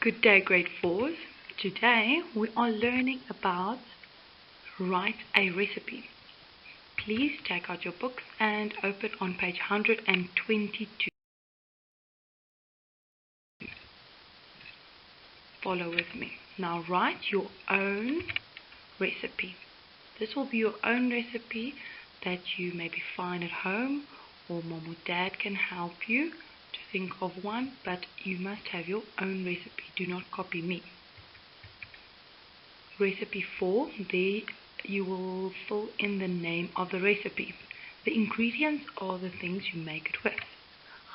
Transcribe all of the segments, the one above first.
Good day, grade 4s. Today we are learning about write a recipe. Please take out your books and open on page 122. Follow with me. Now write your own recipe. This will be your own recipe that you maybe find at home, or mom or dad can help you to think of one, but you must have your own recipe. Do not copy me. Recipe 4, there you will fill in the name of the recipe. The ingredients are the things you make it with.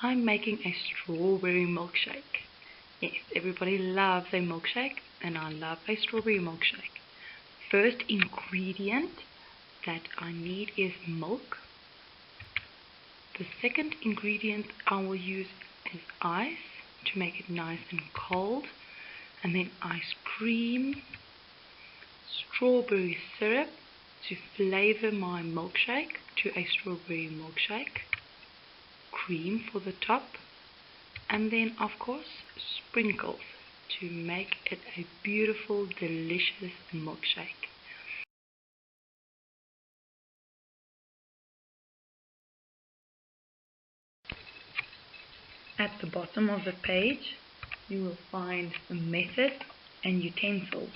I'm making a strawberry milkshake. Yes, everybody loves a milkshake, and I love a strawberry milkshake. First ingredient that I need is milk. The second ingredient I will use is ice to make it nice and cold, and then ice cream, strawberry syrup to flavor my milkshake to a strawberry milkshake, cream for the top, and then of course sprinkles to make it a beautiful, delicious milkshake. At the bottom of the page you will find a method and utensils.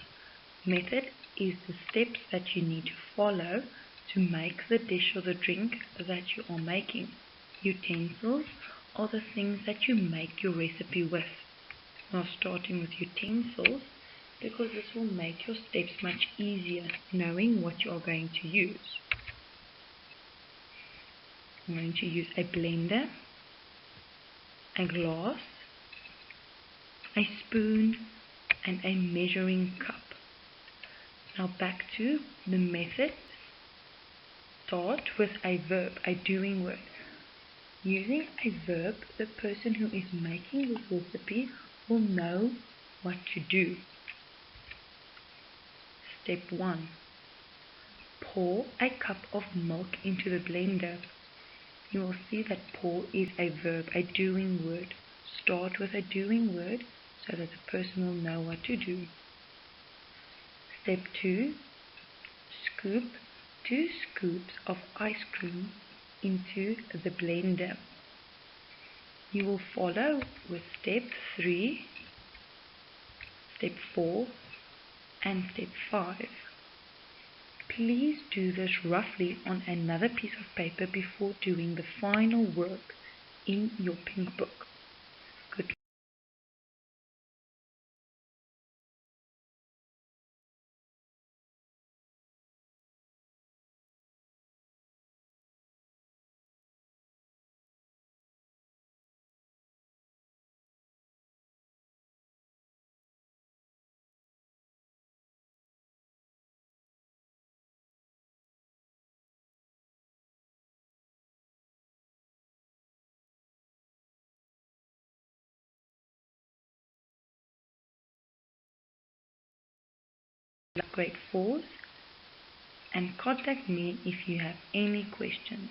Method is the steps that you need to follow to make the dish or the drink that you are making. Utensils are the things that you make your recipe with. Now starting with utensils, because this will make your steps much easier, knowing what you are going to use. I'm going to use a blender, a glass, a spoon, and a measuring cup. Now back to the method. Start with a verb, a doing word. Using a verb, the person who is making the recipe will know what to do. Step 1. Pour a cup of milk into the blender. You will see that pour is a verb, a doing word. Start with a doing word so that the person will know what to do. Step 2. Scoop 2 scoops of ice cream into the blender. You will follow with step 3, step 4, and step 5. Please do this roughly on another piece of paper before doing the final work in your pink book. Good. Grade 4s, and contact me if you have any questions.